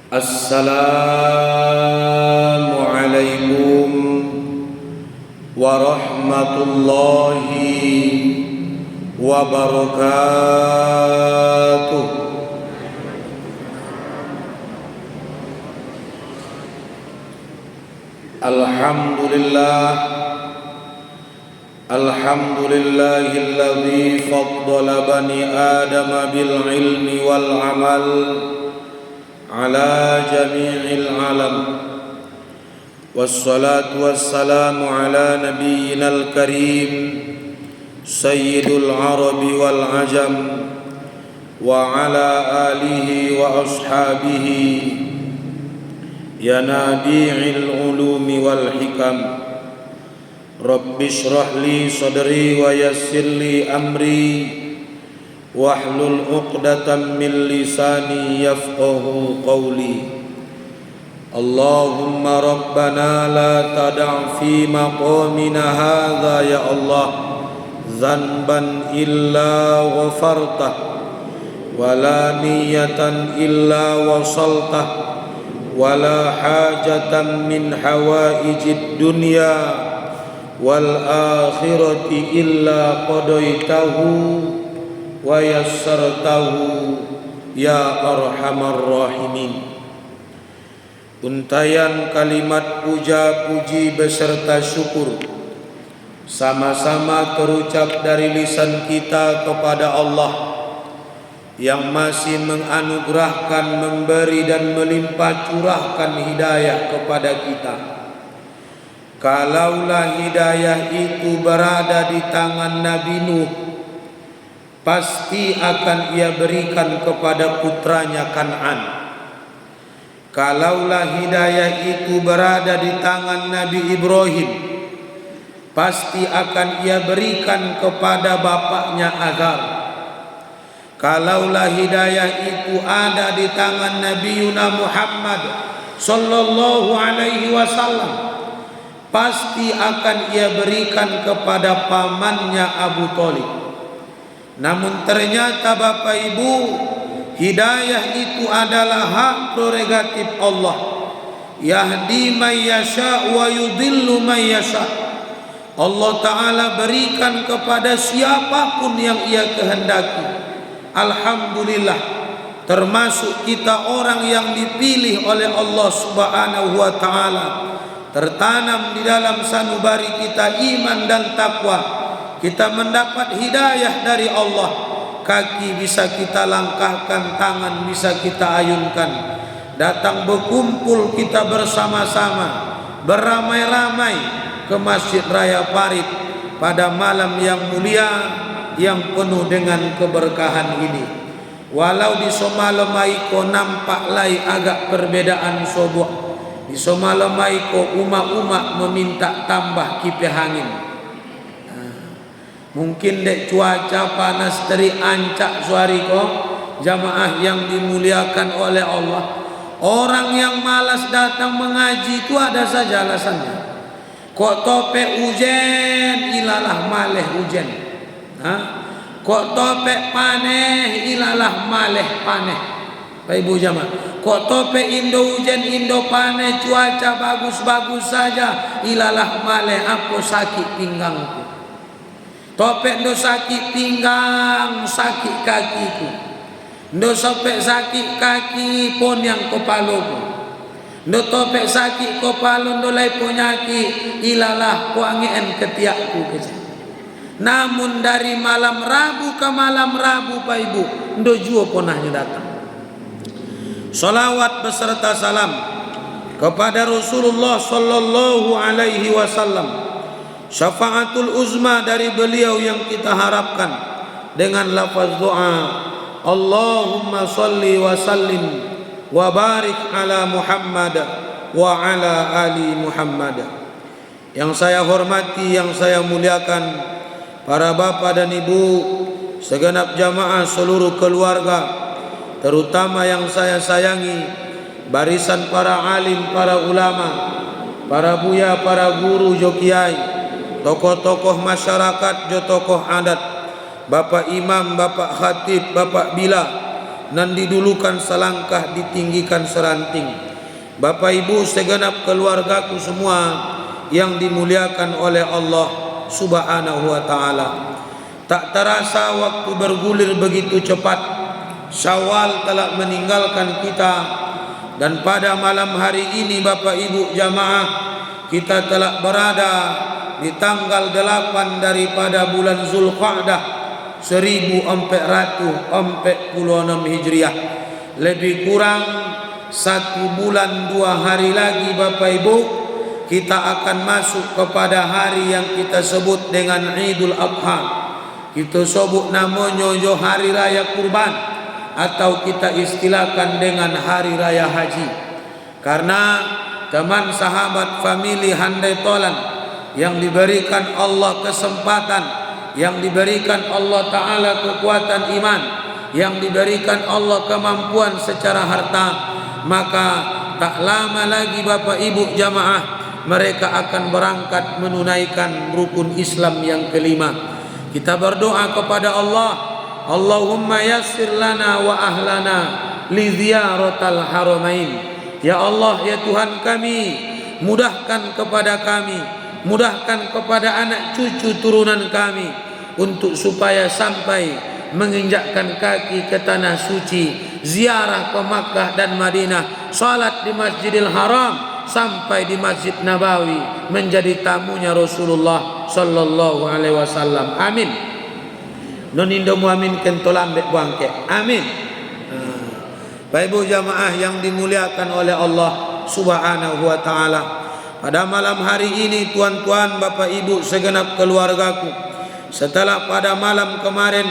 Assalamualaikum warahmatullahi wabarakatuh. Alhamdulillahilladzi faddala bani Adam bil ilmi wal amal ala jami'il alam. Wassalatu wassalamu ala nabiyyinal karim sayyidul arabi wal ajam wa ala alihi wa ashabihi ya nabi'il ulumi wal hikam. Rabbi shrah li sadri wa yassir li amri wahlul 'uqdatam min lisani yafqahu qawli. Allahumma rabbana la tada' fi maqamina hadha ya Allah dhanban illa ghafartah wa la niyatan illa wasaltah wa la hajatan min hawaijid dunya wal akhirati illa qadaitahu wa yassartahu ya arhamar rahimin. Untayan kalimat puja-puji beserta syukur sama-sama terucap dari lisan kita kepada Allah yang masih menganugerahkan, memberi dan melimpah curahkan hidayah kepada kita. Kalaulah hidayah itu berada di tangan Nabi Nuh, pasti akan ia berikan kepada putranya Kan'an. Kalaulah hidayah itu berada di tangan Nabi Ibrahim, pasti akan ia berikan kepada bapaknya Azar. Kalaulah hidayah itu ada di tangan Nabi Muhammad sallallahu alaihi wasallam, pasti akan ia berikan kepada pamannya Abu Thalib. Namun ternyata Bapak Ibu, hidayah itu adalah hak prerogatif Allah. Yahdi man yasha wa yudhillu man yasha. Allah Ta'ala berikan kepada siapapun yang ia kehendaki. Alhamdulillah, termasuk kita orang yang dipilih oleh Allah Subhanahu wa Ta'ala. Tertanam di dalam sanubari kita iman dan takwa. Kita mendapat hidayah dari Allah. Kaki bisa kita langkahkan, tangan bisa kita ayunkan. Datang berkumpul kita bersama-sama, beramai-ramai ke Masjid Raya Parit pada malam yang mulia, yang penuh dengan keberkahan ini. Walau di Somalemai ko nampak lai agak perbedaan sobo. Di Somalemai ko umak-umak meminta tambah kipas angin. Mungkin dek cuaca panas teri ancak suari ko jamaah yang dimuliakan oleh Allah. Orang yang malas datang mengaji itu ada saja alasannya. Kok tope hujan ilalah maleh hujan. Kok tope paneh ilalah maleh paneh. Bapak Ibu jamaah, kok tope indo hujan indo paneh cuaca bagus-bagus saja ilalah maleh aku sakit pinggangku. Tope ndo sakit pinggang, sakit kakiku. Ndo sope sakit kaki pon yang kepalaku. Ndo tope sakit kepala ndo lai penyakit ilalah kuangien ketiakku. Namun dari malam Rabu ke malam Rabu Pak Ibu, ndo juo ponahnya datang. Salawat beserta salam kepada Rasulullah sallallahu alaihi wasallam. Syafaatul uzma dari beliau yang kita harapkan dengan lafaz doa Allahumma salli wa sallim wa barik ala Muhammad wa ala ali Muhammad. Yang saya hormati, yang saya muliakan, para bapak dan ibu, segenap jamaah seluruh keluarga, terutama yang saya sayangi, barisan para alim, para ulama, para buya, para guru, jokiai, tokoh-tokoh masyarakat, jo tokoh adat, bapak imam, bapak khatib, bapak bila, nan didulukan selangkah ditinggikan seranting. Bapak Ibu segenap keluargaku semua yang dimuliakan oleh Allah Subhanahu wa taala. Tak terasa waktu bergulir begitu cepat. Syawal telah meninggalkan kita, dan pada malam hari ini Bapak Ibu jamaah, kita telah berada di tanggal 8 daripada bulan Zulqa'dah 1446 Hijriah. Lebih kurang 1 bulan 2 hari lagi Bapak Ibu, kita akan masuk kepada hari yang kita sebut dengan Idul Adha. Kita sebut namanya hari raya kurban, atau kita istilahkan dengan hari raya haji. Karena teman sahabat famili handai tolan yang diberikan Allah kesempatan, yang diberikan Allah Ta'ala kekuatan iman, yang diberikan Allah kemampuan secara harta, maka tak lama lagi Bapak Ibu jamaah, mereka akan berangkat menunaikan rukun Islam yang kelima. Kita berdoa kepada Allah, Allahumma yassir lana wa ahlana li ziyaratal haramain. Ya Allah, ya Tuhan kami, mudahkan kepada kami, mudahkan kepada anak cucu turunan kami untuk supaya sampai menginjakkan kaki ke tanah suci, ziarah ke Makkah dan Madinah, salat di Masjidil Haram sampai di Masjid Nabawi, menjadi tamunya Rasulullah sallallahu alaihi wasallam. Amin. Nonindo muamin kentolambek bangke. Amin. Bapak Ibu jamaah yang dimuliakan oleh Allah Subhanahu wa taala, pada malam hari ini tuan-tuan, Bapak Ibu segenap keluargaku, setelah pada malam kemarin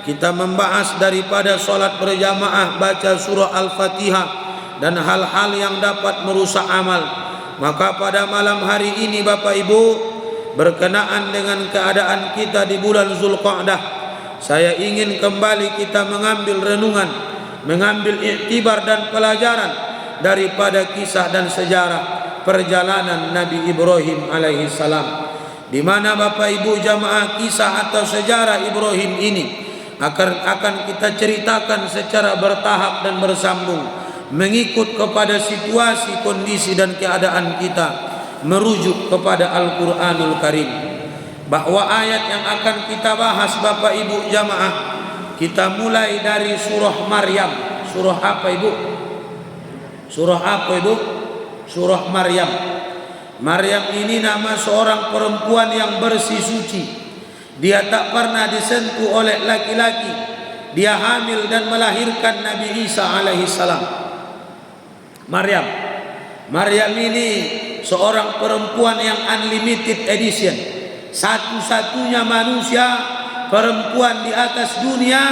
kita membahas daripada solat berjamaah, baca surah Al-Fatihah dan hal-hal yang dapat merusak amal, maka pada malam hari ini Bapak Ibu, berkenaan dengan keadaan kita di bulan Zulqa'dah, saya ingin kembali kita mengambil renungan, mengambil iktibar dan pelajaran daripada kisah dan sejarah perjalanan Nabi Ibrahim alaihi salam, di mana Bapak Ibu jamaah kisah atau sejarah Ibrahim ini akan kita ceritakan secara bertahap dan bersambung, mengikut kepada situasi, kondisi dan keadaan kita, merujuk kepada Al-Quranul Karim. Bahwa ayat yang akan kita bahas Bapak Ibu jamaah, kita mulai dari surah Maryam. Surah apa Ibu? Surah apa Ibu? Surah Maryam. Maryam ini nama seorang perempuan yang bersih suci. Dia tak pernah disentuh oleh laki-laki. Dia hamil dan melahirkan Nabi Isa alaihi salam. Maryam ini seorang perempuan yang unlimited edition, satu-satunya manusia perempuan di atas dunia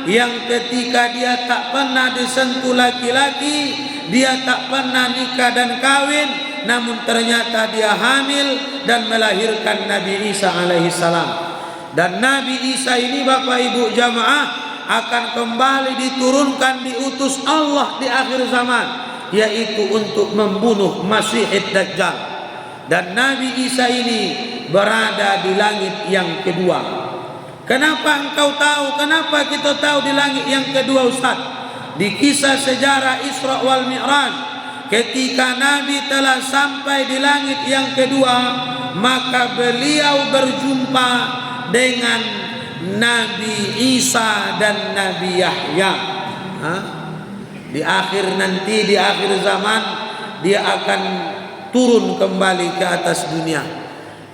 yang ketika dia tak pernah disentuh laki-laki, dia tak pernah nikah dan kawin, namun ternyata dia hamil dan melahirkan Nabi Isa alaihi salam. Dan Nabi Isa ini Bapak Ibu jamaah akan kembali diturunkan, diutus Allah di akhir zaman, yaitu untuk membunuh Masihid Dajjal. Dan Nabi Isa ini berada di langit yang kedua. Kenapa engkau tahu? Kenapa kita tahu di langit yang kedua Ustaz? Di kisah sejarah Isra wal Mi'raj, ketika Nabi telah sampai di langit yang kedua, maka beliau berjumpa dengan Nabi Isa dan Nabi Yahya. Di akhir nanti, di akhir zaman, dia akan turun kembali ke atas dunia.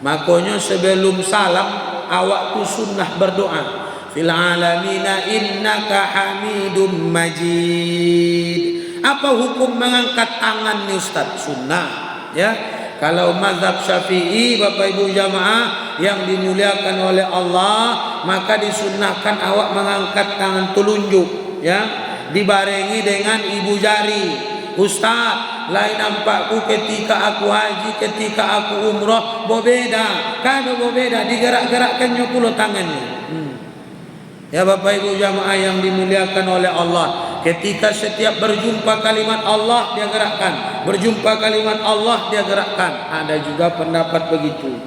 Makanya sebelum salam, awak tu sunnah berdoa, fil alamina innaka hamidum majid. Apa hukum mengangkat tangan ni Ustaz? Sunnah, ya. Kalau mazhab Syafi'i Bapak Ibu jamaah yang dimuliakan oleh Allah, maka disunnahkan awak mengangkat tangan telunjuk, ya, dibarengi dengan ibu jari. Ustaz, lain nampakku ketika aku haji, ketika aku umrah, berbeda. Kalau berbeda, digerak-gerakkannya pula tangannya. Ya Bapak Ibu jamaah yang dimuliakan oleh Allah, ketika setiap berjumpa kalimat Allah dia gerakkan, berjumpa kalimat Allah dia gerakkan. Ada juga pendapat begitu.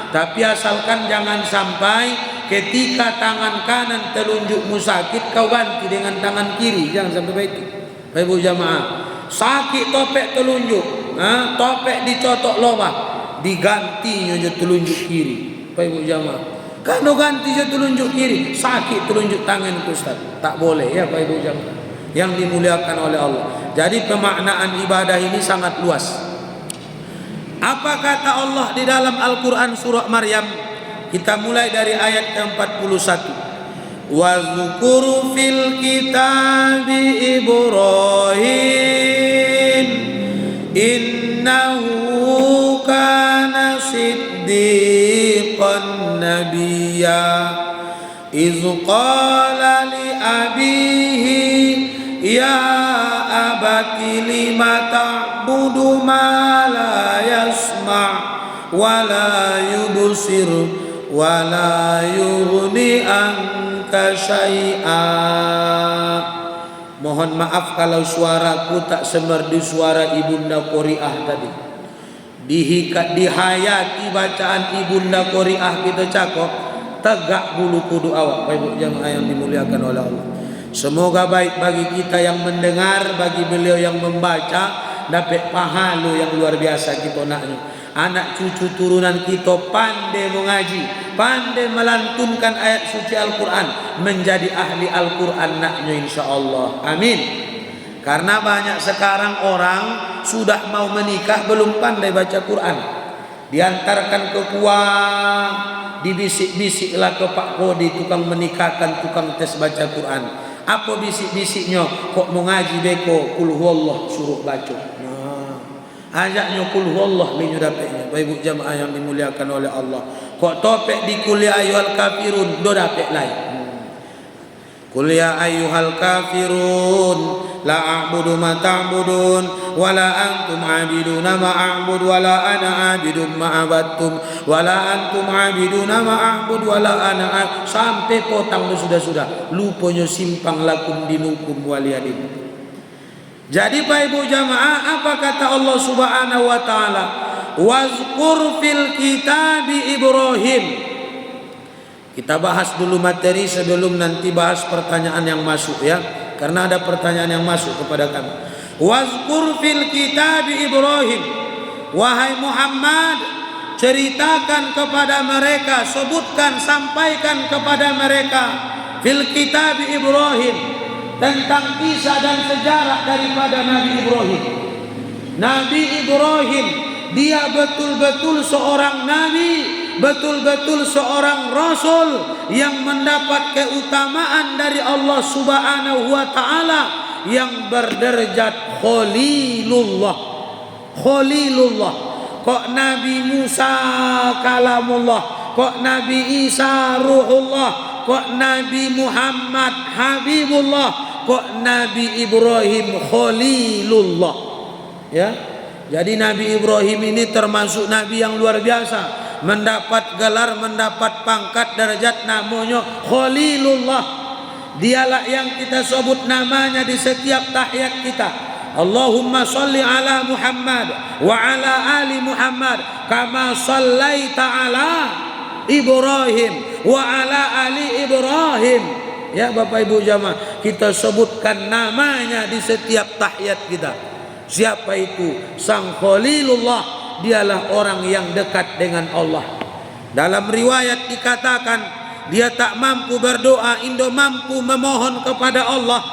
Tapi asalkan jangan sampai ketika tangan kanan telunjukmu sakit, kau ganti dengan tangan kiri. Jangan sampai begitu, Bapak Ibu jamaah. Sakit topek telunjuk, topek dicotok lobah, digantinya je telunjuk kiri, Bapak Ibu jamaah. Kalau ganti je telunjuk kiri, sakit telunjuk tangan Ustaz. Tak boleh ya Bapak Ibu jamaah yang dimuliakan oleh Allah. Jadi pemaknaan ibadah ini sangat luas. Apa kata Allah di dalam Al-Quran surah Maryam? Kita mulai dari ayat ke-41. Wa dzukuru fil kitabi Ibrahim innahu kana siddiqan nabiyya iz qala li abihi ya abati lima ta'budu ma la yasma' wa la yubsir wa la yughni anka syai'a. Mohon maaf kalau suaraku tak semerdu suara Ibunda Qoriah tadi. Dihayati bacaan Ibunda Qoriah kita cakap, tegak bulu kudu awak. Bapak Ibu jamaah yang dimuliakan oleh Allah. Semoga baik bagi kita yang mendengar, bagi beliau yang membaca, dapat pahala yang luar biasa kita naknya. Anak cucu turunan kita pandai mengaji, pandai melantunkan ayat suci Al-Quran, menjadi ahli Al-Quran naknya insyaAllah. Amin. Karena banyak sekarang orang sudah mau menikah belum pandai baca Quran. Diantarkan ke kuah, dibisik-bisiklah ke Pak Kodi, tukang menikahkan, tukang tes baca Quran. Apa bisik-bisiknya? Kok mau ngaji beko kul huwallah suruh baca. Ajaknya kul huwallah linyu dapatnya. Bapak Ibu jamaah yang dimuliakan oleh Allah. Kok topek di kuliah ayyuhal kafirun do dapat lain. Qul ya ayyuhal kafirun la a'budu ma ta'budun wa la antum 'abiduna ma a'budu wa la ana 'abidun ma 'abadtum wa la antum 'abiduna ma a'budu wa la ana sampai potang sudah lupanya simpang lakum dinukum waliyadin. Jadi Bapak Ibu jamaah, apa kata Allah Subhanahu wa taala? Wazkur fil kitabi Ibrahim. Kita bahas dulu materi sebelum nanti bahas pertanyaan yang masuk ya. Karena ada pertanyaan yang masuk kepada kami. Wazkur fil kitabi Ibrahim. Wahai Muhammad, ceritakan kepada mereka, sebutkan, sampaikan kepada mereka fil kitabi Ibrahim, tentang kisah dan sejarah daripada Nabi Ibrahim. Nabi Ibrahim, dia betul-betul seorang nabi, betul-betul seorang rasul yang mendapat keutamaan dari Allah Subhanahu wa taala yang berderajat Khalilullah. Khalilullah. Kok Nabi Musa kalamullah, kok Nabi Isa ruhullah, kok Nabi Muhammad Habibullah, kok Nabi Ibrahim Khalilullah. Ya. Jadi Nabi Ibrahim ini termasuk nabi yang luar biasa, mendapat gelar, mendapat pangkat derajat namanya Khalilullah. Dialah yang kita sebut namanya di setiap tahiyat kita. Allahumma salli ala Muhammad wa ala ali Muhammad kama sallaita ala Ibrahim wa ala ali Ibrahim. Ya Bapak Ibu jamaah, kita sebutkan namanya di setiap tahiyat kita. Siapa itu? Sang Khalilullah. Dialah orang yang dekat dengan Allah. Dalam riwayat dikatakan, dia tak mampu berdoa, indo mampu memohon kepada Allah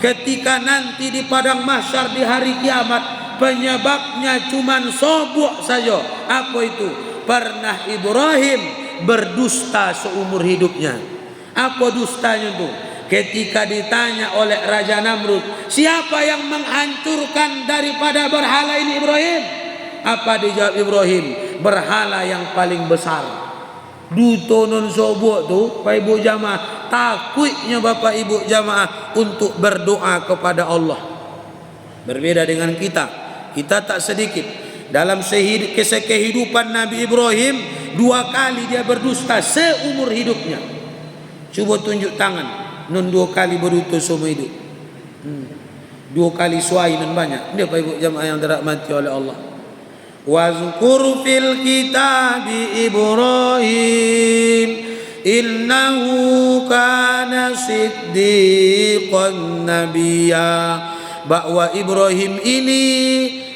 ketika nanti di padang mahsyar di hari kiamat. Penyebabnya cuman sobuk saja. Apa itu? Pernah Ibrahim berdusta seumur hidupnya. Apa dustanya itu? Ketika ditanya oleh Raja Namrud, siapa yang menghancurkan daripada berhala ini Ibrahim? Apa dijawab Ibrahim? Berhala yang paling besar. Dutonon sobok tu, Bapak Ibu jamaah, takutnya Bapak Ibu jamaah untuk berdoa kepada Allah. Berbeda dengan kita. Kita tak sedikit. Dalam kisah kehidupan Nabi Ibrahim, 2 kali dia berdusta seumur hidupnya. Coba tunjuk tangan. Non 2 kali berdusta seumur hidup. 2 kali suai non banyak. Ini Bapak Ibu jamaah yang dirahmati oleh Allah. Wazkur fil kitabi Ibrahim innahu kana siddiqan nabiyya, bahwa Ibrahim ini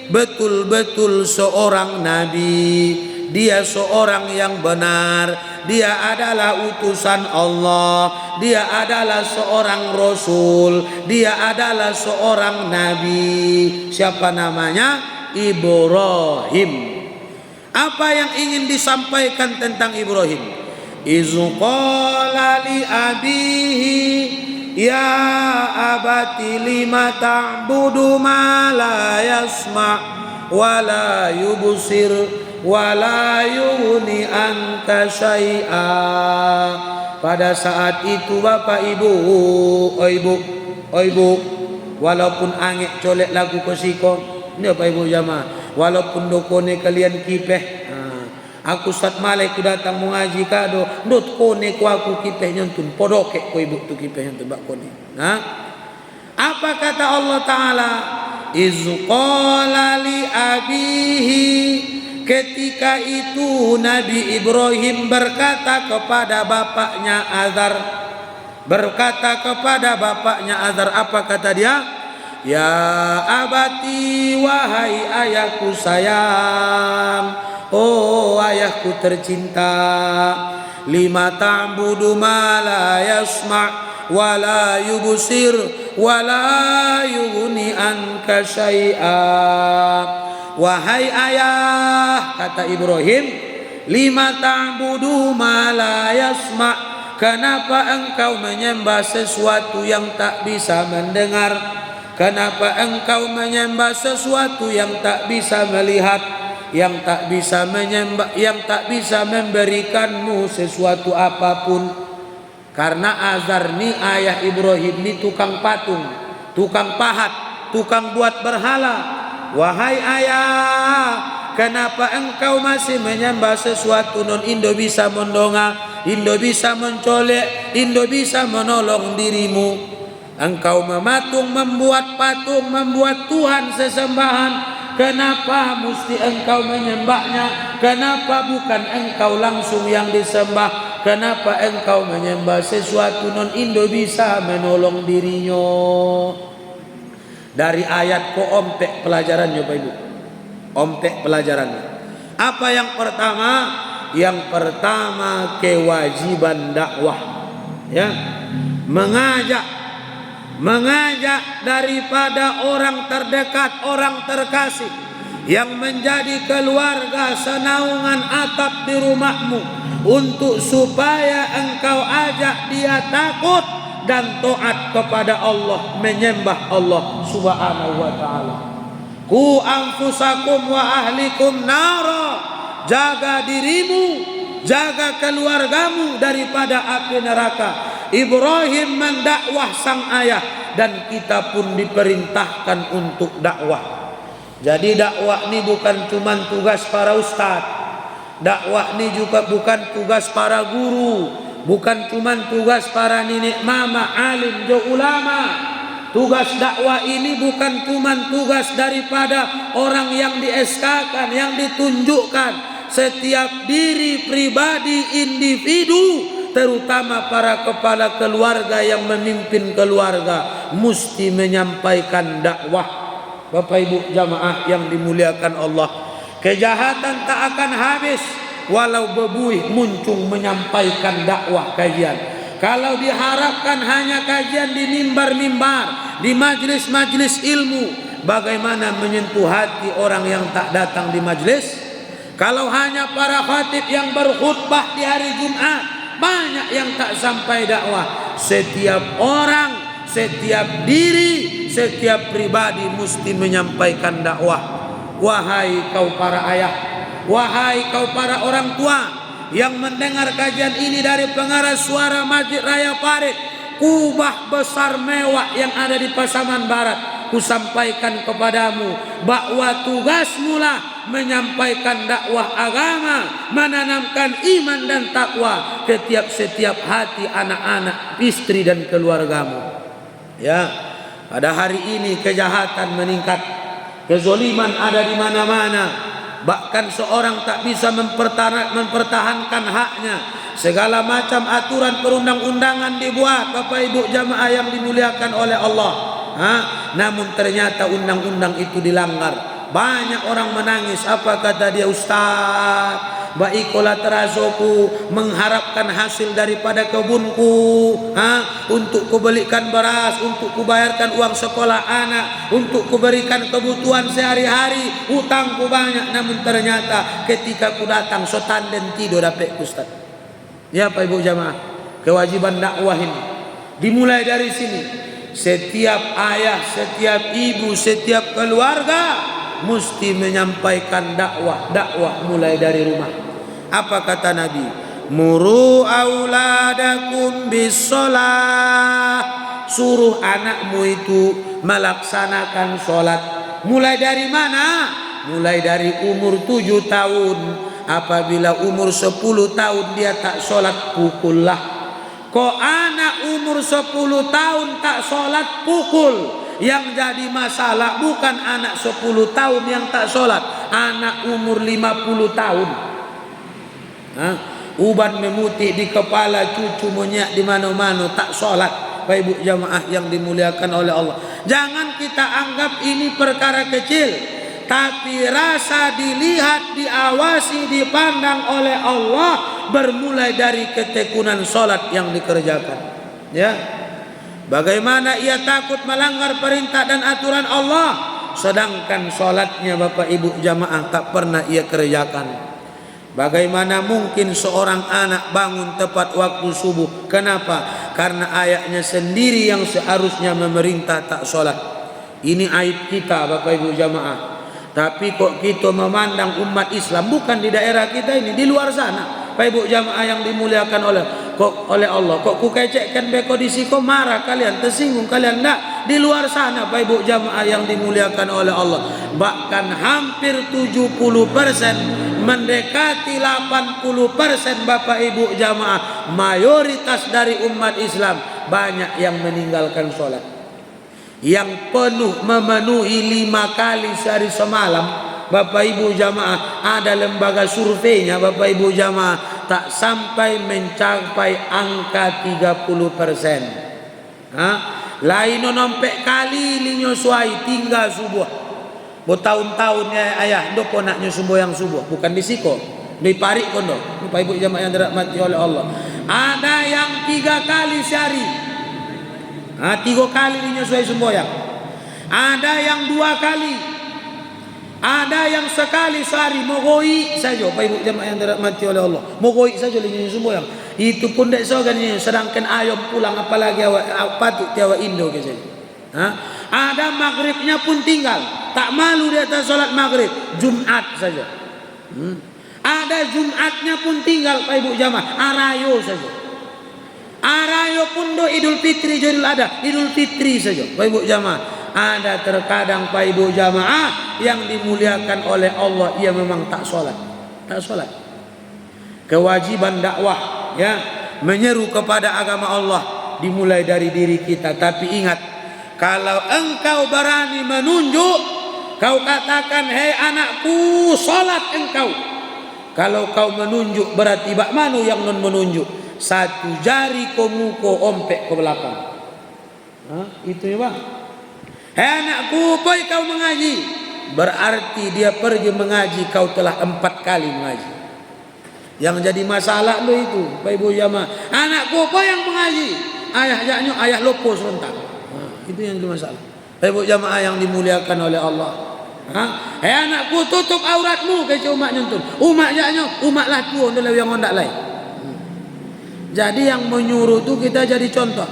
betul-betul seorang nabi. Dia seorang yang benar, dia adalah utusan Allah, dia adalah seorang rasul, dia adalah seorang nabi. Siapa namanya? Ibrahim. Apa yang ingin disampaikan tentang Ibrahim? Izu qala li abihi ya abati lima ta'budu ma la yasma' wa la yubsir wa la yughni anka syai'a. Pada saat itu bapak ibu, ibu, walaupun angin colek lagu kesikon, ini bapak ibu jamaah, walaupun dokone kalian kipeh, aku Ustaz Malik ku datang mengaji kado, ndot kone ku aku kipeh nyontun, podokek ku ibu tu kipeh nyontun bak kone. Apa kata Allah Ta'ala? Iz qala li abihi, ketika itu Nabi Ibrahim berkata kepada bapaknya Azar. Berkata kepada bapaknya Azar, apa kata dia? Ya abati, wahai ayahku sayang, oh ayahku tercinta, lima ta'budu ma la yasma' wa la yubsir wa la yughni anka syai'a. Wahai ayah, kata Ibrahim, lima ta'budu ma la yasma', kenapa engkau menyembah sesuatu yang tak bisa mendengar? Kenapa engkau menyembah sesuatu yang tak bisa melihat, yang tak bisa menyembah, yang tak bisa memberikanmu sesuatu apapun? Karena Azar ni ayah Ibrahim ni tukang patung, tukang pahat, tukang buat berhala. Wahai ayah, kenapa engkau masih menyembah sesuatu non Indo bisa mendongak, Indo bisa mencolek, Indo bisa menolong dirimu? Engkau mematung, membuat patung, membuat Tuhan sesembahan. Kenapa mesti engkau menyembahnya? Kenapa bukan engkau langsung yang disembah? Kenapa engkau menyembah sesuatu non Indo bisa menolong dirinya? Dari ayat ko ompek pelajarannya Bapak Ibu. Ompek pelajarannya. Apa yang pertama? Yang pertama kewajiban dakwah. Ya. Mengajak daripada orang terdekat, orang terkasih yang menjadi keluarga senaungan atap di rumahmu, untuk supaya engkau ajak dia takut dan taat kepada Allah, menyembah Allah Subhanahu wa taala. Ku anfusakum wa ahlikum nara, jaga dirimu, jaga keluargamu daripada api neraka. Ibrahim mendakwah sang ayah, dan kita pun diperintahkan untuk dakwah. Jadi dakwah ini bukan cuma tugas para ustaz, dakwah ini juga bukan tugas para guru, bukan cuma tugas para nenek mama, alim, jo ulama. Tugas dakwah ini bukan cuma tugas daripada orang yang di-SK-kan, yang ditunjukkan. Setiap diri pribadi, individu, terutama para kepala keluarga yang memimpin keluarga, mesti menyampaikan dakwah. Bapak Ibu jamaah yang dimuliakan Allah, kejahatan tak akan habis walau bebuih muncung menyampaikan dakwah kajian. Kalau diharapkan hanya kajian di mimbar-mimbar, di majlis-majlis ilmu, bagaimana menyentuh hati orang yang tak datang di majlis? Kalau hanya para khatib yang berkhutbah di hari Jumat, banyak yang tak sampai dakwah. Setiap orang, setiap diri, setiap pribadi mesti menyampaikan dakwah. Wahai kau para ayah, wahai kau para orang tua yang mendengar kajian ini dari pengarah suara Masjid Raya Parit, kubah besar mewah yang ada di Pasaman Barat, ku sampaikan kepadamu bahwa tugasmu lah menyampaikan dakwah agama, menanamkan iman dan takwa ke setiap hati anak-anak, istri dan keluargamu. Ya, pada hari ini kejahatan meningkat, kezoliman ada di mana-mana. Bahkan seorang tak bisa mempertahankan haknya. segala macam aturan perundang-undangan dibuat, Bapak Ibu jamaah yang dimuliakan oleh Allah. Namun ternyata undang-undang itu dilanggar. Banyak orang menangis. Apa kata dia? Ustaz, baiklah terazoku mengharapkan hasil daripada kebunku, untuk kubelikan beras, untuk kubayarkan uang sekolah anak, untuk kuberikan kebutuhan sehari-hari, hutangku banyak. Namun ternyata ketika ku datang sotanden tidur dapat Ustaz. Ya Pak Ibu jamaah, kewajiban dakwah ini dimulai dari sini. Setiap ayah, setiap ibu, setiap keluarga mesti menyampaikan dakwah mulai dari rumah. Apa kata Nabi? Muru auladakum bisolah. Suruh anakmu itu melaksanakan sholat. Mulai dari mana? Mulai dari umur 7 tahun. Apabila umur 10 tahun dia tak sholat, pukullah. Kok anak umur 10 tahun tak sholat, pukul. Yang jadi masalah bukan anak 10 tahun yang tak sholat, anak umur 50 tahun. Uban memutih di kepala, cucu monyak di mana-mana, tak sholat. Bapak Ibu jamaah yang dimuliakan oleh Allah, jangan kita anggap ini perkara kecil, tapi rasa dilihat, diawasi, dipandang oleh Allah bermulai dari ketekunan sholat yang dikerjakan. Ya, bagaimana ia takut melanggar perintah dan aturan Allah, sedangkan sholatnya Bapak Ibu jamaah tak pernah ia kerjakan. Bagaimana mungkin seorang anak bangun tepat waktu subuh? Kenapa? Karena ayahnya sendiri yang seharusnya memerintah tak sholat. Ini aib kita Bapak Ibu jamaah. Tapi kok kita memandang umat Islam, bukan di daerah kita ini, di luar sana, Bapak Ibu jamaah yang dimuliakan oleh Allah, kok ku kecekkan beko di siko, marah kalian, tersinggung kalian? Enggak, di luar sana Bapak Ibu jamaah yang dimuliakan oleh Allah, bahkan hampir 70%, mendekati 80% Bapak Ibu jamaah, mayoritas dari umat Islam banyak yang meninggalkan sholat. Yang penuh memenuhi 5 kali sehari semalam, Bapak Ibu jamaah, ada lembaga surveinya Bapak Ibu jamaah, tak sampai mencapai angka 30%. Lain nompek kali linyo suai tinggal subuh. Bertahun-tahun ya ayah doko naknya semboyang subuh, bukan di siko, di parik kondo. Bapak Ibu jamaah yang dirahmati oleh Allah, ada yang 3 kali sehari, 3 kali dinyusui semboyang, ada yang 2 kali, ada yang sekali sehari, mogoi saja. Bapak Ibu jamaah yang dirahmati oleh Allah, mogoi saja dinyusui semboyang. Itu pun dek sogannya, sedangkan ayam pulang, apalagi awak patut tiawa Indo ke saja. Ada maghribnya pun tinggal, tak malu di atas sholat maghrib, Jumat saja. Ada Jumatnya pun tinggal Pak Ibu jamaah, arayo saja. Arayo pun do Idul Fitri, Idul Adha, Idul Fitri saja Pak Ibu jamaah. Ada terkadang Pak Ibu jamaah yang dimuliakan oleh Allah, ia memang tak sholat. Kewajiban dakwah, ya, menyeru kepada agama Allah dimulai dari diri kita. Tapi ingat, kalau engkau berani menunjuk, kau katakan, hei anakku, sholat engkau. Kalau kau menunjuk berarti bak manu yang non menunjuk, 1 jari komuko ompek ke belakang. Itu ya bang. Hei anakku, boy kau mengaji, berarti dia pergi mengaji, kau telah 4 kali mengaji. Yang jadi masalah lo itu Pak Ibu jamaah, anakku boy yang mengaji, ayah lopo serentak. Itu yang jadi masalah Pak Ibu jamaah yang dimuliakan oleh Allah. Hei anakku, tutup auratmu, kecil umat nyuntun, umat lah tuh untuk yang ondak lain. Jadi yang menyuruh tu kita jadi contoh.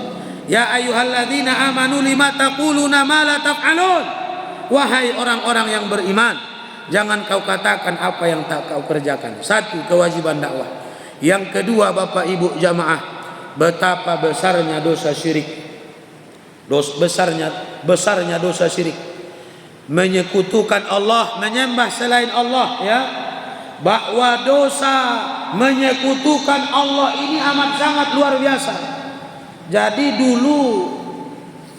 Ya ayyuhalladzina amanu lima taquluna ma la taf'alun. Wahai orang-orang yang beriman, jangan kau katakan apa yang tak kau kerjakan. 1, kewajiban dakwah. Yang kedua Bapak Ibu jamaah, betapa besarnya dosa syirik. Besarnya dosa syirik, menyekutukan Allah, menyembah selain Allah, ya. Bahwa dosa menyekutukan Allah ini amat sangat luar biasa. Jadi dulu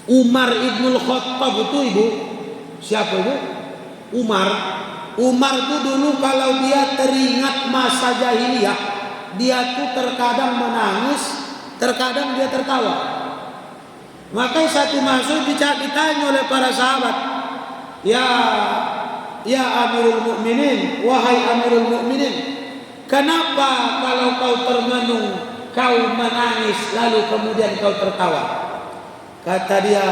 Umar Ibnul Khattab itu Ibu, siapa Ibu? Umar itu dulu kalau dia teringat masa jahiliyah, dia tuh terkadang menangis, terkadang dia tertawa. Makanya satu masuk ditanya oleh para sahabat, ya Amirul Mukminin, wahai Amirul Mukminin, kenapa kalau kau termenung, kau menangis, lalu kemudian kau tertawa? Kata dia,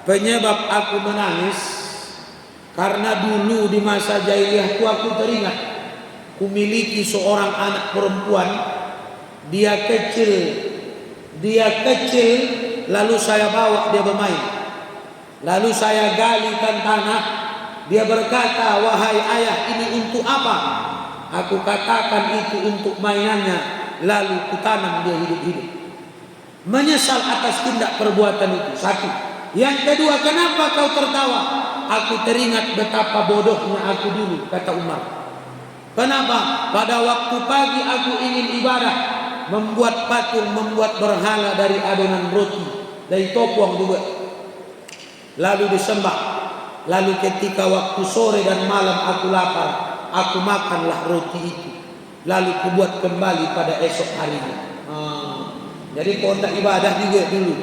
penyebab aku menangis karena dulu di masa jahiliyah aku teringat kumiliki seorang anak perempuan, dia kecil, lalu saya bawa dia bermain, lalu saya galikan tanah, dia berkata, wahai ayah, ini untuk apa? Aku katakan itu untuk mainannya, lalu kutanam dia hidup-hidup. Menyesal atas tindak perbuatan itu, satu. Yang kedua, kenapa kau tertawa? Aku teringat betapa bodohnya aku dulu, kata Umar. Kenapa? Pada waktu pagi aku ingin ibadah, membuat patung, membuat berhala dari adonan roti, dari topong juga, lalu disembah. Lalu ketika waktu sore dan malam aku lapar, aku makanlah roti itu, lalu kubuat kembali pada esok harinya. Jadi kau nak ibadah juga dulu,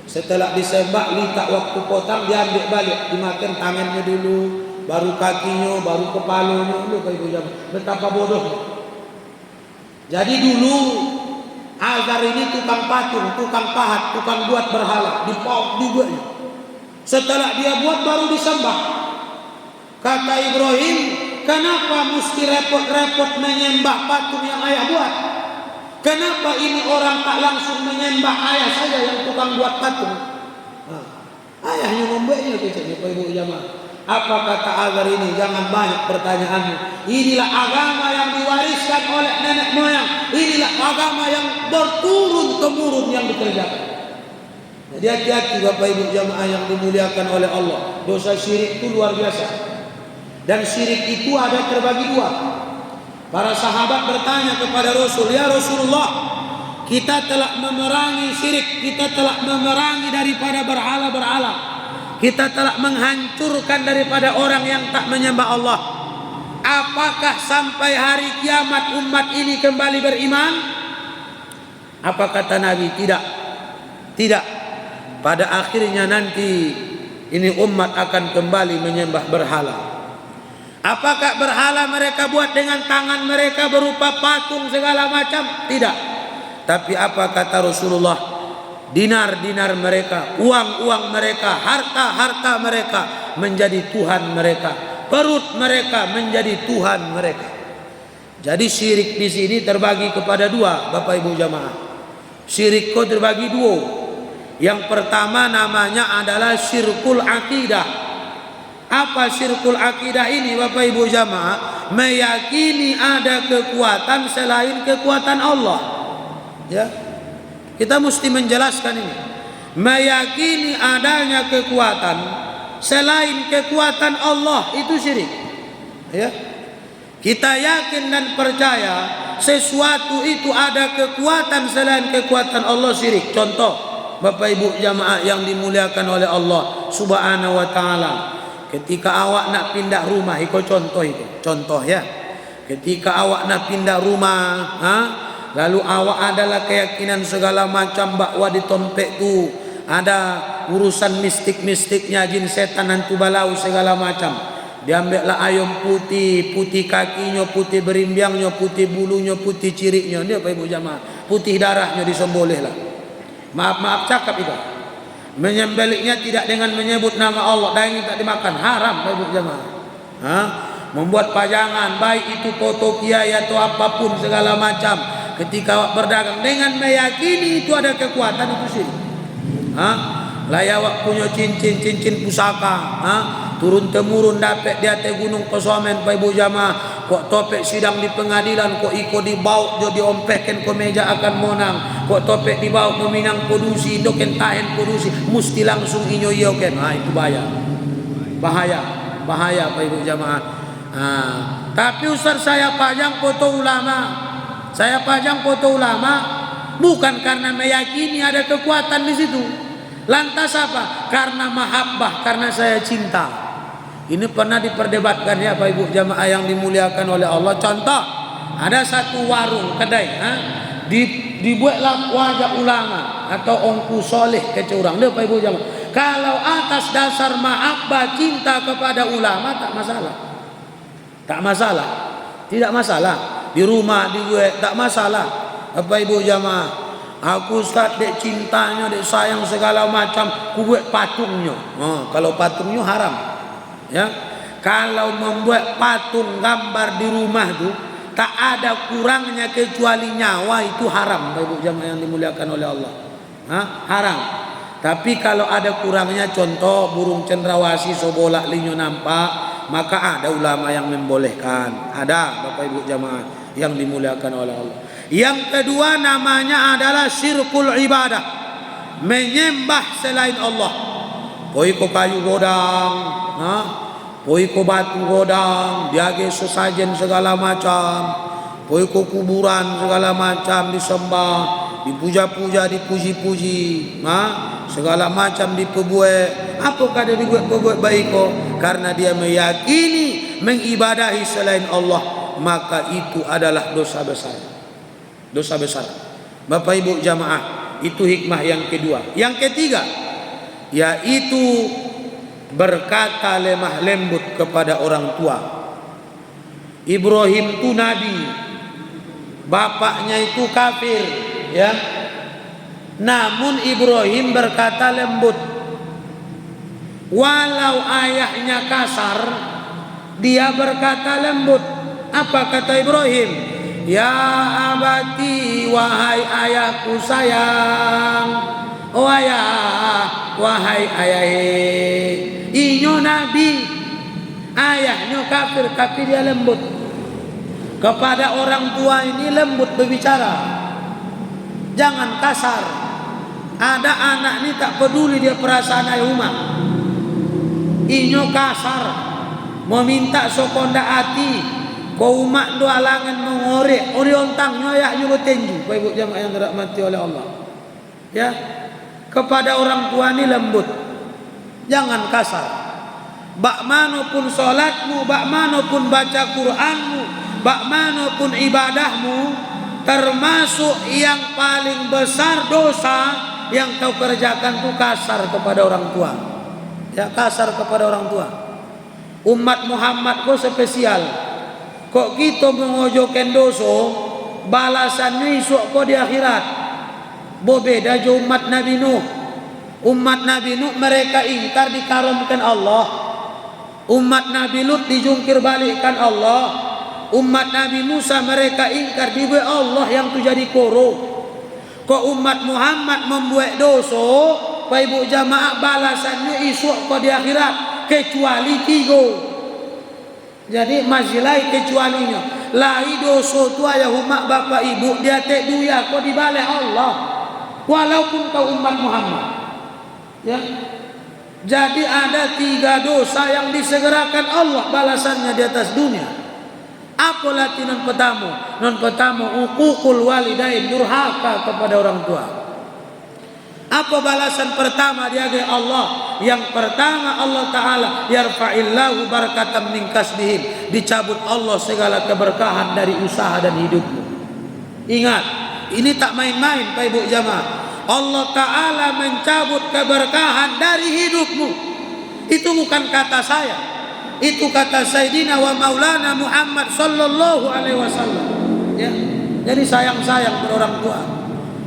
setelah disembah, litak waktu potong, diambil balik, dimakan tangannya dulu, baru kakinya, baru kepalanya. Betapa bodohnya. Jadi dulu Azhar ini tukang patung, tukang pahat, tukang buat berhala, dipaut juga. Setelah dia buat baru disembah. Kata Ibrahim, kenapa mesti repot-repot menyembah patung yang ayah buat? Kenapa ini orang tak langsung menyembah ayah saja yang tukang buat patung? Ayahnya membuatnya, kecilnya Pak Ibu jamaah. Apa kata Azhar ini? Jangan banyak pertanyaanmu. Inilah agama yang diwariskan oleh nenek moyang. Inilah agama yang berturun-temurun yang dikerjakan. Jadi hati-hati Bapak Ibu jamaah yang dimuliakan oleh Allah. Dosa syirik itu luar biasa. Dan syirik itu ada terbagi dua. Para sahabat bertanya kepada Rasul, ya Rasulullah, kita telah memerangi syirik, kita telah memerangi daripada berhala-berhala, kita telah menghancurkan daripada orang yang tak menyembah Allah. Apakah sampai hari kiamat umat ini kembali beriman? Apa kata Nabi? Tidak. Pada akhirnya nanti ini umat akan kembali menyembah berhala. Apakah berhala mereka buat dengan tangan mereka berupa patung segala macam? Tidak. Tapi apa kata Rasulullah? Dinar-dinar mereka, uang-uang mereka, harta-harta mereka menjadi Tuhan mereka. Perut mereka menjadi Tuhan mereka. Jadi syirik di sini terbagi kepada dua, Bapak Ibu jamaah. Syirik kau terbagi dua. Yang pertama namanya adalah syirkul akidah. Apa syirkul akidah ini Bapak Ibu jamaah? Meyakini ada kekuatan selain kekuatan Allah. Ya, kita mesti menjelaskan ini. Meyakini adanya kekuatan selain kekuatan Allah itu syirik. Ya, kita yakin dan percaya sesuatu itu ada kekuatan selain kekuatan Allah, syirik. Contoh Bapak Ibu jamaah yang dimuliakan oleh Allah Subhanahu wa taala. Ketika awak nak pindah rumah, ikut contoh itu. Contoh ya. Ketika awak nak pindah rumah, lalu awak adalah keyakinan segala macam bahwa di tompek tu ada urusan mistik-mistiknya, jin setan hantu balau segala macam. Diambillah ayam putih, putih kakinya, putih berimbiangnya, putih bulunya, putih ciriknya. Dia Bapak Ibu jamaah, putih darahnya disembelih lah. Maaf cakap itu. Menyembelihnya tidak dengan menyebut nama Allah, daging tak dimakan, haram Bapak Ibu jamaah. Membuat pajangan, baik itu foto kiai atau apapun segala macam, ketika awak berdagang dengan meyakini itu ada kekuatan, itu syirik. Laya awak punya cincin pusaka, turun temurun dapat di atas gunung Kosomen Bapak Ibu jamaah. Kok topek sidang di pengadilan, kok iko dibawa jo diompehkan ke meja akan monang, kok topek dibawa ke Minang Kodusi, doken tahen Kodusi, mesti langsung inyo yoken. Itu bahaya Bapak Ibu jamaah. Tapi Ustaz, saya pajang foto ulama, bukan karena meyakini ada kekuatan di situ. Lantas apa? Karena mahabbah, karena saya cinta. Ini pernah diperdebatkan ya Bapak Ibu jamaah yang dimuliakan oleh Allah. Contoh, ada satu warung kedai, dibuatlah wajah ulama atau ongku soleh ke curang. Dia Pak Ibu jamaah, kalau atas dasar mahabbah cinta kepada ulama tak masalah. Tak masalah. Tidak masalah. Di rumah dibuat tak masalah. Bapak Ibu jamaah, aku Ustaz dek cintanya, dek sayang segala macam, ku buat patungnya. Kalau patungnya haram. Ya. Kalau membuat patung gambar di rumah tu tak ada kurangnya kecuali nyawa, itu haram Bapak Ibu jamaah yang dimuliakan oleh Allah. Haram. Tapi kalau ada kurangnya, contoh burung cendrawasih sobolak linyo nampak, maka ada ulama yang membolehkan. Ada Bapak Ibu jamaah yang dimuliakan oleh Allah. Yang kedua namanya adalah syirkul ibadah, menyembah selain Allah. Poiko kayu godang, poiko batu godang, diage sesajen segala macam, poiko kuburan segala macam disembah, dipuja-puja, dipuji-puji, segala macam diperbuat. Apa kada dibuat baiko? Karena dia meyakini mengibadahi selain Allah, maka itu adalah dosa besar. Dosa besar. Bapak Ibu jamaah, itu hikmah yang kedua. Yang ketiga, yaitu berkata lemah lembut kepada orang tua. Ibrahim itu nabi, bapaknya itu kafir, ya. Namun Ibrahim berkata lembut. Walau ayahnya kasar, dia berkata lembut. Apa kata Ibrahim? Ya abati, wahai ayahku sayang. Oh ayah, wahai ayah. Inyo nabi, ayahnya kafir, tapi dia lembut. Kepada orang tua ini lembut berbicara, jangan kasar. Ada anak ini tak peduli dia perasaan ayah umat, inyo kasar, meminta sokonda hati. Kau umat dua alangan mengorek, oriontangnya ayahnya bertenju. Bapak Ibu jamaah yang dirahmati oleh Allah, ya. Kepada orang tua ini lembut, jangan kasar. Bak manapun solatmu, bak manapun baca Qur'anmu, bak manapun ibadahmu, termasuk yang paling besar dosa yang kau kerjakan itu kasar kepada orang tua. Ya, kasar kepada orang tua. Umat Muhammad kok spesial. Kok kita mengojoken dosa, balasannya isuk kok di akhirat. Beda jo umat Nabi Nuh. Umat Nabi Nuh mereka ingkar dikaramkan Allah. Umat Nabi Lut dijungkir balikkan Allah. Umat Nabi Musa mereka ingkar dibuat Allah yang tu jadi koro. Kok umat Muhammad membuat dosa, Bapak Ibu jamaah, balasannya isuk kok di akhirat, kecuali 3. Jadi mazilai kecualinya. Lai dosa tu ayah umat bapak ibu dia tek duya kok dibalik Allah. Walaupun kau umat Muhammad. Ya. Jadi ada 3 dosa yang disegerakan Allah balasannya di atas dunia. Apa lati non pertama? Non pertama uququl walidain, durhaka kepada orang tua. Apa balasan pertama dia ke Allah? Yang pertama Allah Ta'ala yarfa'illahu barakatan min kasbihim, dicabut Allah segala keberkahan dari usaha dan hidupmu. Ingat, ini tak main-main Pak Ibu jamaah. Allah Ta'ala mencabut keberkahan dari hidupmu. Itu bukan kata saya, itu kata Sayyidina wa Maulana Muhammad sallallahu alaihi wasallam, ya. Jadi sayang-sayang berorang tua.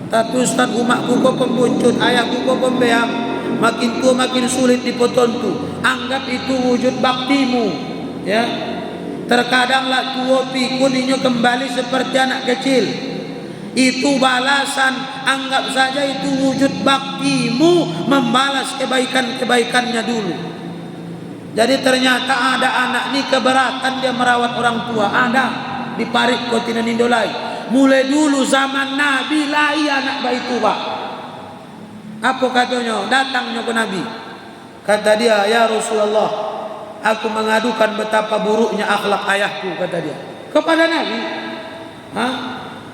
Tapi Ustaz umatku kok pembucut, ayahku kok pembeam, makin tua makin sulit dipotontu. Anggap itu wujud baktimu, ya. Terkadanglah tua pikun inyo kembali seperti anak kecil. Itu balasan, anggap saja itu wujud baktimu membalas kebaikan-kebaikannya dulu. Jadi ternyata ada anak ni keberatan dia merawat orang tua, ada di parik Kotina Nindolai. Mulai dulu zaman Nabi lai anak bayi tua. Apa katanya? Datangnya ke Nabi. Kata dia, ya Rasulullah, aku mengadukan betapa buruknya akhlak ayahku, kata dia. Kepada Nabi.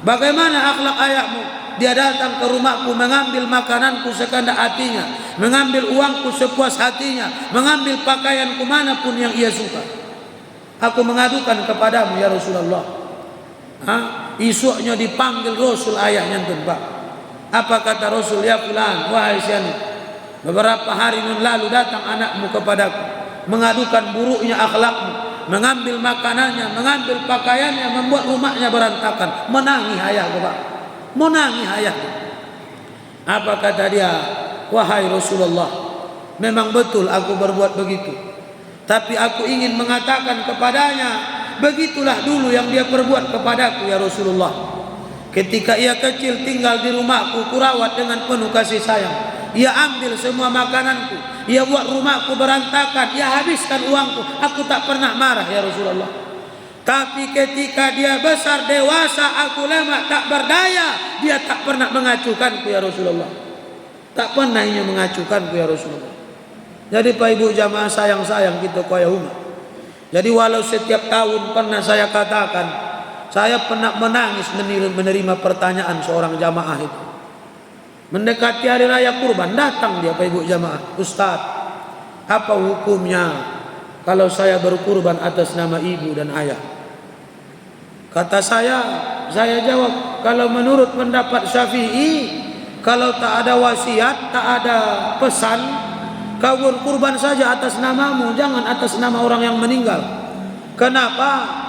Bagaimana akhlak ayahmu? Dia datang ke rumahku, mengambil makananku sekehendak hatinya, mengambil uangku sepuas hatinya, mengambil pakaianku manapun yang ia suka. Aku mengadukan kepadamu ya Rasulullah. Isuknya dipanggil Rasul ayahnya tuh Pak. Apa kata Rasul? Ya fulan, wahai sianu, beberapa hari yang lalu datang anakmu kepadaku, mengadukan buruknya akhlakmu, mengambil makanannya, mengambil pakaiannya, membuat rumahnya berantakan. Menangis ayahku Pak, menangis ayahku. Apa kata dia? Wahai Rasulullah, memang betul aku berbuat begitu, tapi aku ingin mengatakan kepadanya, begitulah dulu yang dia perbuat kepadaku ya Rasulullah. Ketika ia kecil tinggal di rumahku, kurawat dengan penuh kasih sayang. Ia ambil semua makananku, ia buat rumahku berantakan, ia habiskan uangku. Aku tak pernah marah ya Rasulullah. Tapi ketika dia besar dewasa, aku lemah tak berdaya, dia tak pernah mengacuhkanku ya Rasulullah. Tak pernah ia mengacuhkanku ya Rasulullah. Jadi Pak Ibu jamaah sayang-sayang kita kaya umat. Jadi walau setiap tahun pernah saya katakan, saya pernah menangis menerima pertanyaan seorang jamaah itu. Mendekati hari raya kurban, datang dia Pak Ibu jamaah, Ustaz, apa hukumnya kalau saya berkurban atas nama ibu dan ayah? Kata saya jawab, kalau menurut pendapat Syafi'i, kalau tak ada wasiat, tak ada pesan, kau berkurban saja atas namamu, jangan atas nama orang yang meninggal. Kenapa?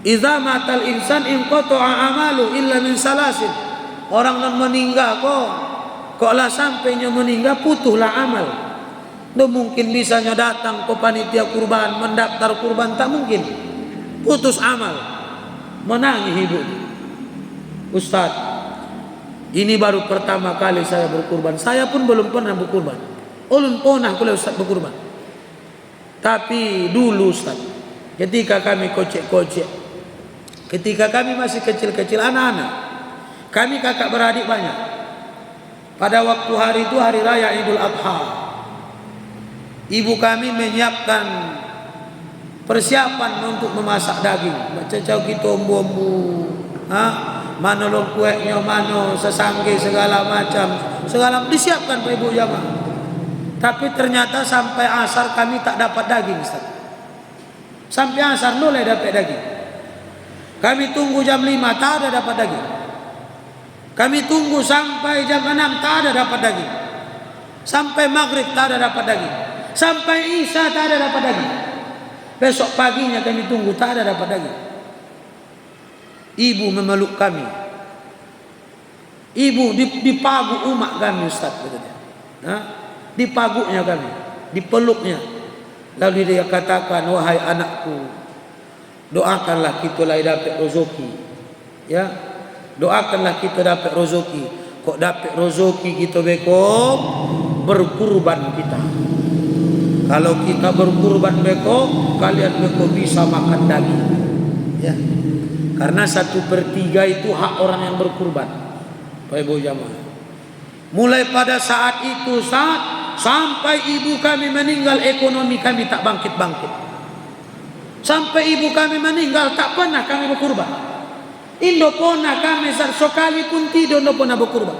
Idza matal insan inqata'a amalu illa min salasin. Orang yang meninggal kok lah sampainya meninggal putuhlah amal. Tidak mungkin bisanya datang ke panitia kurban, mendaftar kurban, tak mungkin. Putus amal. Menangis ibu. Ustaz, ini baru pertama kali saya berkurban. Saya pun belum pernah berkurban. Ulun pernah kalau Ustaz berkurban. Tapi dulu Ustaz, ketika kami kocek-kocek, ketika kami masih kecil-kecil anak-anak, kami kakak beradik banyak. Pada waktu hari itu hari raya Idul Adha, ibu kami menyiapkan persiapan untuk memasak daging. Macam kita ombu-ombu, mana long kueknya, mana sesangge segala macam, segala disiapkan Pak Ibu jamaah. Tapi ternyata sampai asar kami tak dapat daging Ustaz. Sampai asar boleh dapat daging. Kami tunggu jam 5 tak ada dapat daging. Kami tunggu sampai jam 6 tak ada dapat daging. Sampai maghrib tak ada dapat daging. Sampai isya tak ada dapat daging. Besok paginya kami tunggu tak ada dapat daging. Ibu memeluk kami. Ibu dipagu umat kami Ustaz katanya. Dipaguknya kami, dipeluknya. Lalu dia katakan, wahai anakku, doakanlah kita lah dapat rezeki. Ya, doakanlah kita dapat rezeki. Kok dapat rezeki kita beko berkurban kita. Kalau kita berkurban beko, kalian beko bisa makan daging. Ya, karena 1/3 itu hak orang yang berkurban. Pak Ibu jamaah. Mulai pada saat itu sampai ibu kami meninggal, ekonomi kami tak bangkit-bangkit. Sampai ibu kami meninggal tak pernah kami berkurban. Indo pernah kami sekali pun tidak pernah berkurban.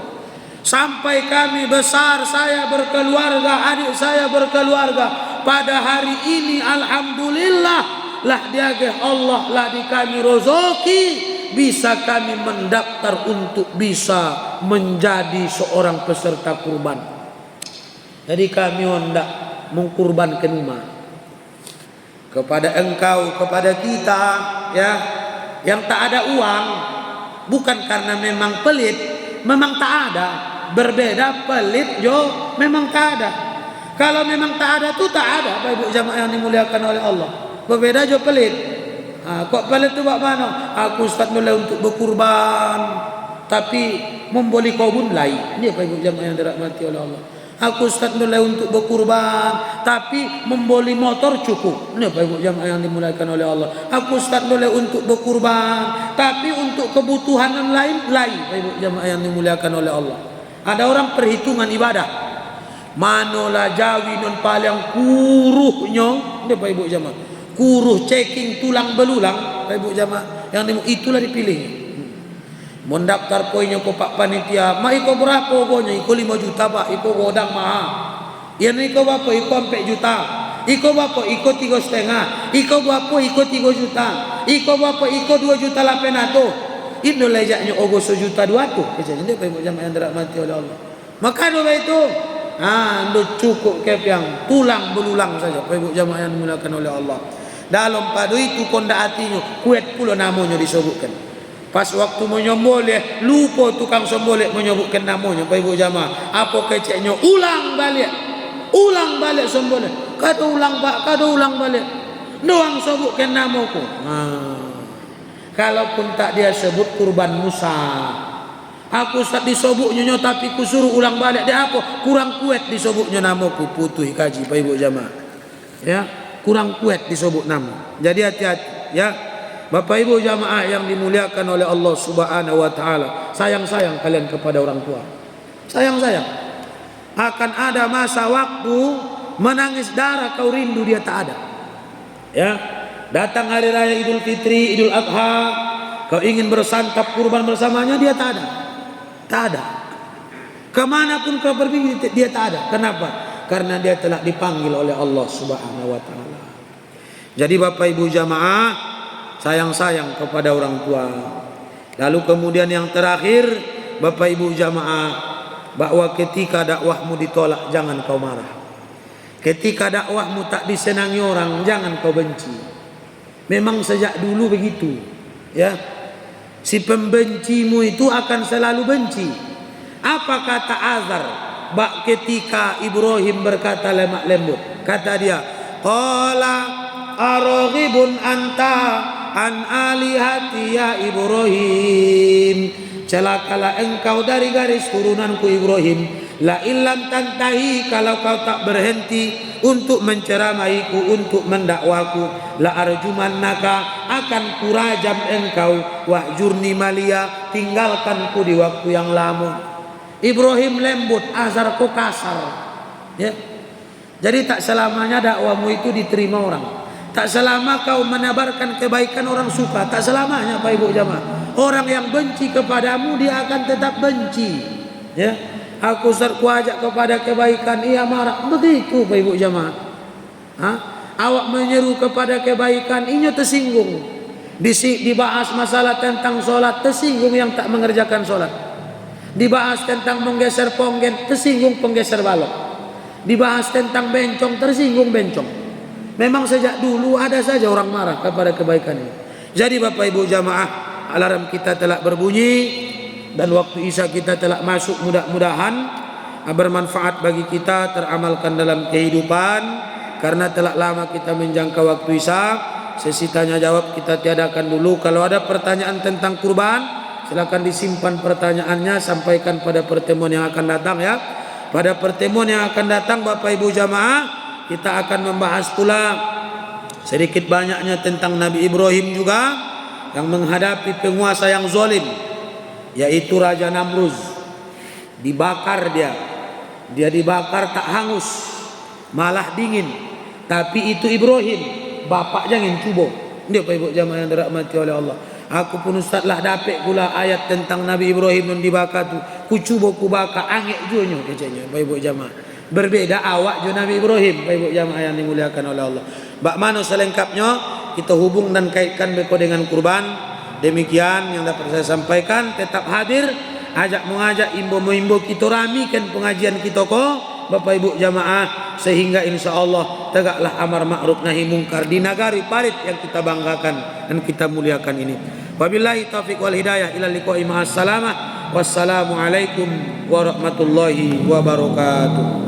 Sampai kami besar, saya berkeluarga, adik saya berkeluarga. Pada hari ini alhamdulillah lah diagih Allah lah di kami rezeki, bisa kami mendaftar untuk bisa menjadi seorang peserta kurban. Jadi kami hendak mengkurbankan umat kepada engkau, kepada kita, ya, yang tak ada uang, bukan karena memang pelit, memang tak ada. Berbeda pelit jo, memang tak ada. Kalau memang tak ada tu tak ada, Bapak Ibu jamaah yang dimuliakan oleh Allah. Berbeda jo pelit. Kok pelit tu bak mana? Aku Ustaz mulai untuk berkurban, tapi membeli kebun lain. Ini Bapak Ibu jamaah yang dirahmati oleh Allah. Aku Ustaz mulai untuk berkurban, tapi membeli motor cukup. Ini Bapak Ibu jamaah yang dimuliakan oleh Allah. Aku Ustaz mulai untuk berkurban, tapi untuk kebutuhan yang lain Bapak Ibu jamaah yang dimuliakan oleh Allah. Ada orang perhitungan ibadah. Manolah jawi non paling kuruhnya, ini Bapak Ibu jamaah. Kuruh ceking tulang belulang, Bapak Ibu jamaah yang itulah dipilih. Mendaftar poinnya ke Pak Panitia, mak iko berapa pokoknya? Iko 5 juta Pak, iko godang mahal. Yang iko berapa? Iko 4 juta. Iko berapa? Iko 3,5. Iko berapa? Iko 3 juta. Iko bapa iko 2 juta 800. Indo lejaknya ogo 1 juta 200. Kecil dia Bapak Ibu jamaah yang dirahmati oleh Allah. Maka doa itu ando cukup kepiang tulang belulang saja Bapak Ibu jamaah yang dimuliakan oleh Allah. Dalam padu itu konda hatinya kuat pula namanya disebutkan. Pas waktu menyomboleh lupa tukang somboleh menyebutkan namanya Bapak Ibu jamaah. Apa keceknya ulang balik somboleh. Kata ulang balik. Doang sebutkan namaku. Kalaupun tak dia sebut kurban Musa, aku tak disobuknya tapi ku suruh ulang balik. Dia apa? Kurang kuat disobuknya namaku. Putuh kaji Bapak Ibu jamaah. Ya, kurang kuat disebut nama. Jadi hati-hati ya. Bapak Ibu jamaah yang dimuliakan oleh Allah Subhanahu wa taala. Sayang-sayang kalian kepada orang tua. Sayang-sayang. Akan ada masa waktu menangis darah kau rindu dia tak ada. Ya. Datang hari raya Idul Fitri, Idul Adha, kau ingin bersantap kurban bersamanya, dia tak ada. Kemanapun kau pergi dia tak ada. Kenapa? Karena dia telah dipanggil oleh Allah Subhanahu wa taala. Jadi Bapak Ibu jamaah, sayang-sayang kepada orang tua. Lalu kemudian yang terakhir Bapak Ibu jamaah, bahwa ketika dakwahmu ditolak jangan kau marah. Ketika dakwahmu tak disenangi orang jangan kau benci. Memang sejak dulu begitu, ya. Si pembencimu itu akan selalu benci. Apa kata Azar? Ketika Ibrahim berkata lemah lembut, kata dia, qala araghibun anta an alihati ya Ibrahim. Celakalah engkau dari garis turunanku Ibrahim. La illam tantahi, kalau kau tak berhenti untuk menceramaiku, untuk mendakwaku, la arjumannaka, akan kurajam engkau, wahjurni malia, tinggalkanku di waktu yang lama. Ibrahim lembut, Azar kau kasar. Ya. Jadi tak selamanya dakwamu itu diterima orang. Tak selama kau menebarkan kebaikan orang suka. Tak selamanya Pak Ibu jamaah. Orang yang benci kepadamu dia akan tetap benci. Ya. Aku ajak kepada kebaikan, ia marah. Begitu Pak Ibu jamaah. Awak menyeru kepada kebaikan, inyo tersinggung. Dibahas masalah tentang solat, tersinggung yang tak mengerjakan solat. Dibahas tentang menggeser ponggen, tersinggung penggeser balok. Dibahas tentang bencong, tersinggung bencong. Memang sejak dulu ada saja orang marah kepada kebaikan ini. Jadi Bapak Ibu jamaah, alarm kita telah berbunyi dan waktu isya kita telah masuk. Mudah-mudahan bermanfaat bagi kita, teramalkan dalam kehidupan. Karena telah lama kita menjangka waktu isya, sesi tanya jawab kita tiadakan dulu. Kalau ada pertanyaan tentang kurban, silakan disimpan pertanyaannya, sampaikan pada pertemuan yang akan datang ya. Pada pertemuan yang akan datang Bapak Ibu jamaah, kita akan membahas pula sedikit banyaknya tentang Nabi Ibrahim juga yang menghadapi penguasa yang zalim, yaitu Raja Namrud. Dibakar dia dibakar tak hangus, malah dingin. Tapi itu Ibrahim, bapak jangan cubo. Ini Bapak Ibu jamaah yang dirahmati oleh Allah. Aku pun ustaz lah dapat pula ayat tentang Nabi Ibrahim yang dibakar tu. Ku cuba ku bakar angek jonyo kecenya Bapak Ibu jamaah. Berbeda awak jo Nabi Ibrahim Bapak Ibu jamaah yang dimuliakan oleh Allah. Bak mana selengkapnya kita hubung dan kaitkan beko dengan kurban. Demikian yang dapat saya sampaikan. Tetap hadir, ajak mengajak, imbo-imbo kita ramikan pengajian kita ko Bapak Ibu jamaah, sehingga insya Allah tegaklah amar ma'ruf nahi mungkar di negari parit yang kita banggakan dan kita muliakan ini. Wabillahi taufiq wal hidayah, ila liqa'i ma'as salamah. Wassalamualaikum warahmatullahi wabarakatuh.